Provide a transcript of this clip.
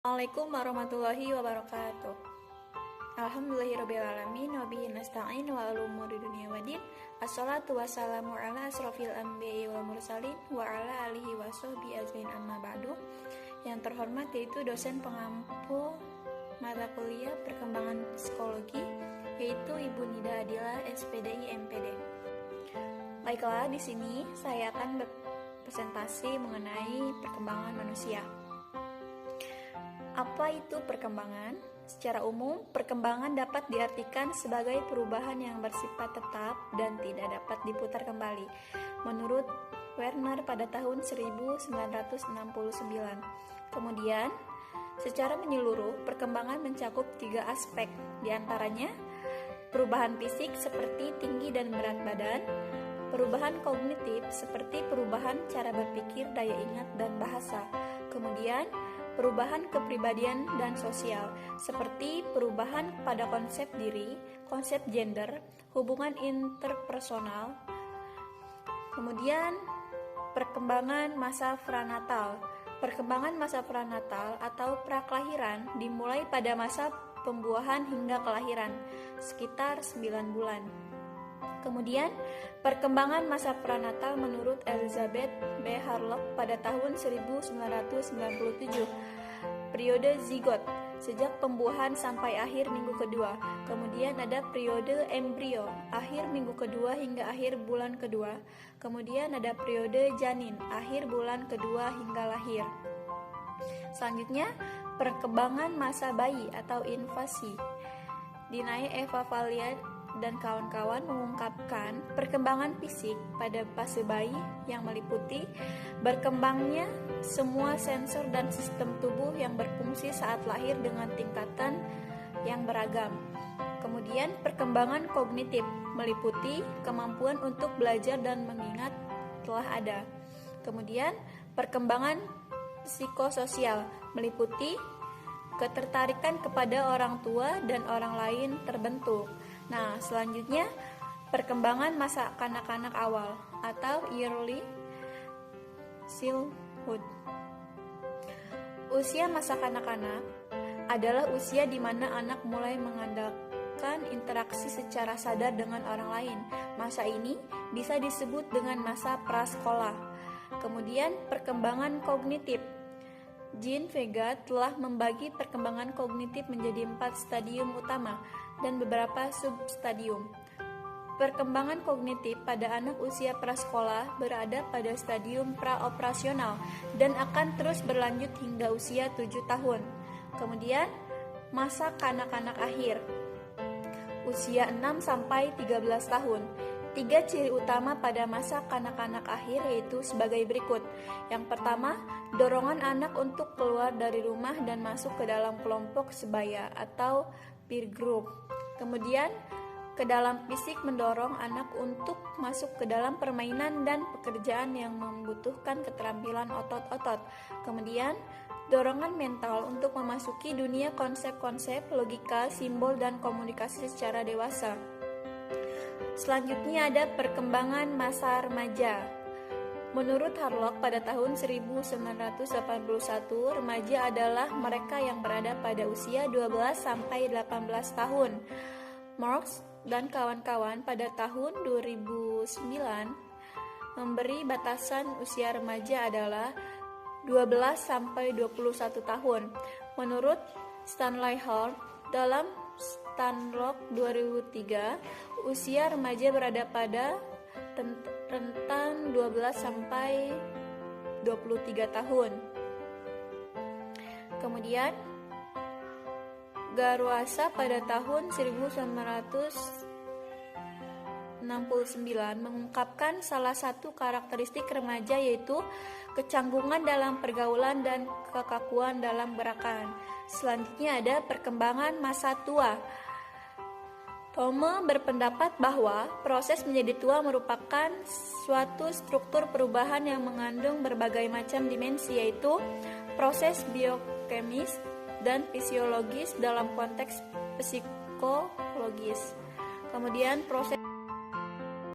Assalamualaikum warahmatullahi wabarakatuh. Alhamdulillahirrabbilalamin wabihi nasta'in wa ala umuri dunia waddin. Assalatu wassalamu ala asrofil anbiya'i wal mursalin wa ala alihi wa sahbihi ajmain amma ba'du. Yang terhormat yaitu dosen pengampu mata kuliah perkembangan psikologi, yaitu Ibu Nida Adila, SPDI MPD. Baiklah, di sini saya akan berpresentasi mengenai perkembangan manusia. Apa itu perkembangan? Secara umum, perkembangan dapat diartikan sebagai perubahan yang bersifat tetap dan tidak dapat diputar kembali. Menurut Werner pada tahun 1969. Kemudian, secara menyeluruh, perkembangan mencakup 3 aspek, diantaranya perubahan fisik seperti tinggi dan berat badan, perubahan kognitif seperti perubahan cara berpikir, daya ingat, dan bahasa, kemudian perubahan kepribadian dan sosial, seperti perubahan pada konsep diri, konsep gender, hubungan interpersonal. Kemudian, perkembangan masa pranatal. Perkembangan masa pranatal atau prakelahiran dimulai pada masa pembuahan hingga kelahiran, sekitar 9 bulan. Kemudian, perkembangan masa pranatal menurut Elizabeth B. Harlock pada tahun 1997. Periode zigot, sejak pembuahan sampai akhir minggu kedua. Kemudian ada periode embrio, akhir minggu kedua hingga akhir bulan kedua. Kemudian ada periode janin, akhir bulan kedua hingga lahir. Selanjutnya, perkembangan masa bayi atau invasi. Dinae Eva Valiant dan kawan-kawan mengungkapkan perkembangan fisik pada fase bayi yang meliputi berkembangnya semua sensor dan sistem tubuh yang berfungsi saat lahir dengan tingkatan yang beragam. Kemudian perkembangan kognitif meliputi kemampuan untuk belajar dan mengingat telah ada. Kemudian perkembangan psikososial meliputi ketertarikan kepada orang tua dan orang lain terbentuk. Nah, selanjutnya perkembangan masa kanak-kanak awal atau early childhood. Usia masa kanak-kanak adalah usia di mana anak mulai mengandalkan interaksi secara sadar dengan orang lain. Masa ini bisa disebut dengan masa prasekolah. Kemudian perkembangan kognitif. Jean Vega telah membagi perkembangan kognitif menjadi 4 stadium utama dan beberapa substadium. Perkembangan kognitif pada anak usia prasekolah berada pada stadium praoperasional dan akan terus berlanjut hingga usia 7 tahun. Kemudian, masa kanak-kanak akhir, usia 6 sampai 13 tahun. 3 ciri utama pada masa kanak-kanak akhir yaitu sebagai berikut. Yang pertama, dorongan anak untuk keluar dari rumah dan masuk ke dalam kelompok sebaya atau peer group. Kemudian, ke dalam fisik mendorong anak untuk masuk ke dalam permainan dan pekerjaan yang membutuhkan keterampilan otot-otot. Kemudian, dorongan mental untuk memasuki dunia konsep-konsep, logika, simbol, dan komunikasi secara dewasa. Selanjutnya ada perkembangan masa remaja. Menurut Harlock pada tahun 1981, remaja adalah mereka yang berada pada usia 12 sampai 18 tahun. Marx dan kawan-kawan pada tahun 2009 memberi batasan usia remaja adalah 12 sampai 21 tahun. Menurut Stanley Hall dalam Stanlock 2003, usia remaja berada pada rentan 12 sampai 23 tahun. Kemudian Garuasa pada tahun 1969 mengungkapkan salah satu karakteristik remaja yaitu kecanggungan dalam pergaulan dan kekakuan dalam gerakan. Selanjutnya ada perkembangan masa tua. Tome berpendapat bahwa proses menjadi tua merupakan suatu struktur perubahan yang mengandung berbagai macam dimensi, yaitu proses biokemis dan fisiologis dalam konteks psikologis. Kemudian proses